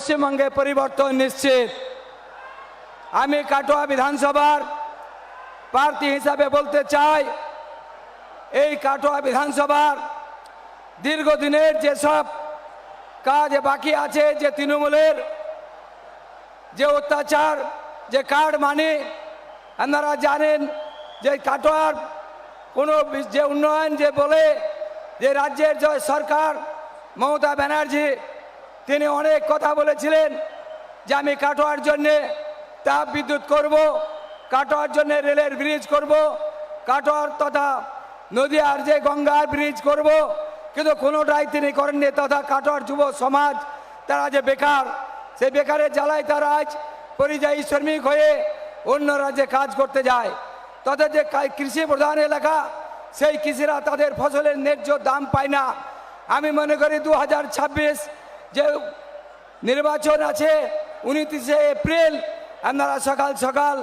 পশ্চিমবঙ্গে পরিবর্তন নিশ্চিত। আমি কাটোয়া বিধানসভার প্রার্থী হিসাবে বলতে চাই, এই কাটোয়া বিধানসভার দীর্ঘদিনের যেসব কাজ বাকি আছে, যে তৃণমূলের যে অত্যাচার, যে কার্ড মানি, আপনারা জানেন যে কাটোয়ার কোনো যে উন্নয়ন যে বলে যে রাজ্যের যে সরকার মমতা ব্যানার্জি তিনি অনেক কথা বলেছিলেন যে আমি কাটোয়ার জন্যে তাপ বিদ্যুৎ করব, কাটোয়ার জন্য রেলের ব্রিজ করব, কাটোয়ার তথা নদীয়ার যে গঙ্গার ব্রিজ করব, কিন্তু কোনোটাই তিনি করেননি। তথা কাটোয়ার যুব সমাজ তারা যে বেকার, সেই বেকারের জ্বালায় তারা আজ পরিযায়ী শ্রমিক হয়ে অন্য রাজ্যে কাজ করতে যায়। তাদের যে কৃষি প্রধান এলাকা, সেই কৃষিরা তাদের ফসলের ন্যায্য দাম পায় না। আমি মনে করি 2026 যে নির্বাচন আছে 29শে এপ্রিল, আপনারা সকাল সকাল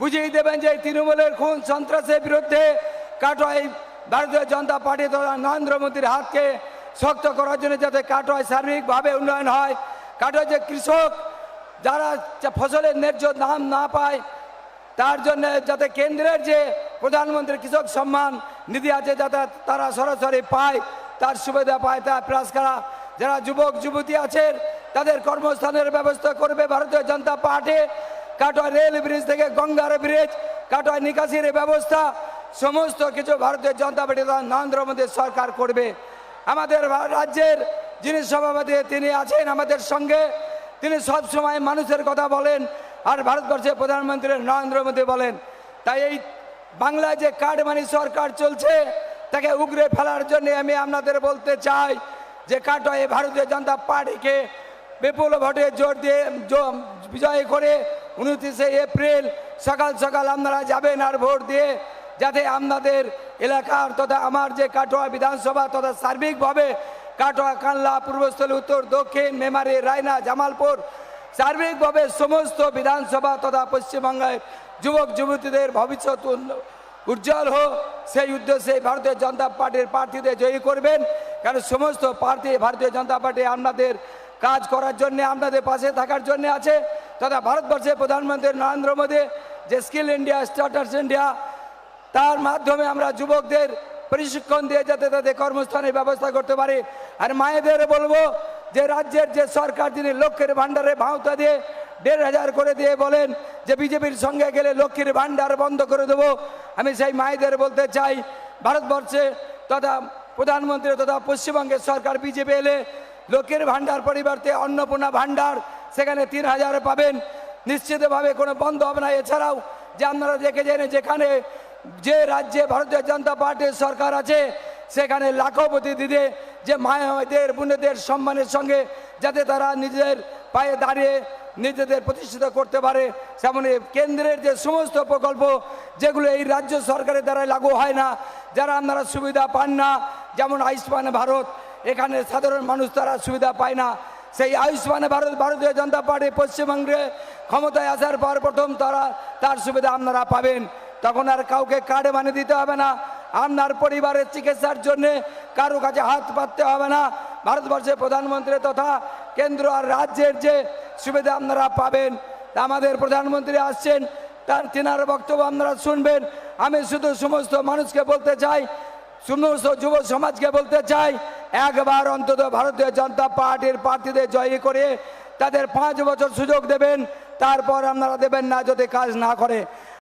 বুঝিয়ে দেবেন যে তৃণমূলের খুন সন্ত্রাসের বিরুদ্ধে কাটোয়ায় ভারতীয় জনতা পার্টি তথা নরেন্দ্র মোদীর হাতকে শক্ত করার জন্য যাতে কাটোয়ায় সার্বিকভাবে উন্নয়ন হয়, কাটোয়ায় যে কৃষক যারা ফসলের ন্যায্য দাম না পায় তার জন্য যাতে কেন্দ্রের যে প্রধানমন্ত্রী কৃষক সম্মান নিধি আছে যাতে তারা সরাসরি পায়, তার সুবিধা পায়, তার প্রয়াস করা। যারা যুবক যুবতী আছেন তাদের কর্মস্থানের ব্যবস্থা করবে ভারতীয় জনতা পার্টি। কাটোয়া রেল ব্রিজ থেকে গঙ্গার ব্রিজ, কাটোয়া নিকাশির ব্যবস্থা, সমস্ত কিছু ভারতীয় জনতা পার্টি নরেন্দ্র মোদী সরকার করবে। আমাদের রাজ্যের যিনি সভাপতি তিনি আছেন আমাদের সঙ্গে, তিনি সব সময় মানুষের কথা বলেন, আর ভারতবর্ষের প্রধানমন্ত্রী নরেন্দ্র মোদী বলেন। তাই এই বাংলায় যে কার্ডমানি সরকার চলছে তাকে উগরে ফেলার জন্য আমি আপনাদের বলতে চাই যে কাটোয়ায় ভারতীয় জনতা পার্টিকে বিপুল ভোটে জোর দিয়ে বিজয় করে 29শে এপ্রিল সকাল সকাল আপনারা যাবেন আর ভোট দিয়ে যাতে আপনাদের এলাকার তথা আমার যে কাটোয়া বিধানসভা তথা সার্বিকভাবে কাটোয়া, কানলা, পূর্বস্থলী, উত্তর, দক্ষিণ, মেমারি, রায়না, জামালপুর সার্বিকভাবে সমস্ত বিধানসভা তথা পশ্চিমবঙ্গের যুবক যুবতীদের ভবিষ্যৎ উজ্জ্বল হোক, সেই উদ্দেশ্যে ভারতীয় জনতা পার্টির প্রার্থীদের জয়ী করবেন। কারণ সমস্ত প্রার্থী ভারতীয় জনতা পার্টি আপনাদের কাজ করার জন্য, আপনাদের পাশে থাকার জন্য আছে। তথা ভারতবর্ষের প্রধানমন্ত্রী নরেন্দ্র মোদী যে স্কিল ইন্ডিয়া, স্টার্টার্স ইন্ডিয়া, তার মাধ্যমে আমরা যুবকদের প্রশিক্ষণ দিয়ে যাতে তাদের কর্মস্থানের ব্যবস্থা করতে পারি। আর মায়েদের বলবো যে রাজ্যের যে সরকার যিনি লক্ষ্মীর ভাণ্ডারে ভাওতা দিয়ে 1500 করে দিয়ে বলেন যে বিজেপির সঙ্গে গেলে লক্ষ্মীর ভাণ্ডার বন্ধ করে দেবো, আমি সেই মায়েদের বলতে চাই ভারতবর্ষে তথা প্রধানমন্ত্রী তথা পশ্চিমবঙ্গের সরকার বিজেপি এলে লক্ষ্মীর ভাণ্ডার পরিবর্তে অন্নপূর্ণা ভাণ্ডার সেখানে 3000 পাবেন, নিশ্চিতভাবে কোনো বন্ধ হবে না। এছাড়াও যে আপনারা দেখেছেন যেখানে যে রাজ্যে ভারতীয় জনতা পার্টির সরকার আছে সেখানে লাখপতি দিদি যে মায়েদের বোনেদের সম্মানের সঙ্গে যাতে তারা নিজের পায়ে দাঁড়িয়ে নিজেদের প্রতিষ্ঠিত করতে পারে, তেমনি কেন্দ্রের যে সমস্ত প্রকল্প যেগুলো এই রাজ্য সরকারের দ্বারা লাগু হয় না, যারা আপনারা সুবিধা পান না, যেমন আয়ুষ্মান ভারত, এখানে সাধারণ মানুষ তারা সুবিধা পায় না। সেই আয়ুষ্মান ভারত ভারতীয় জনতা পার্টি পশ্চিমবঙ্গে ক্ষমতায় আসার পর প্রথম তার সুবিধা আপনারা পাবেন। তখন আর কাউকে কার্ডে বানিয়ে দিতে হবে না, আপনার পরিবারের চিকিৎসার জন্য কারো কাছে হাত পাততে হবে না। ভারতবর্ষের প্রধানমন্ত্রী তথা কেন্দ্র আর রাজ্যের যে সুবিধা আপনারা পাবেন। আমাদের প্রধানমন্ত্রী আসছেন, তিনার বক্তব্য আপনারা শুনবেন। আমি শুধু সমস্ত মানুষকে বলতে চাই, সমস্ত যুব সমাজকে বলতে চাই, একবার অন্তত ভারতীয় জনতা পার্টির প্রার্থীদের জয়ী করে তাদের 5 বছর সুযোগ দেবেন, তারপর আপনারা দেবেন না যদি কাজ না করে।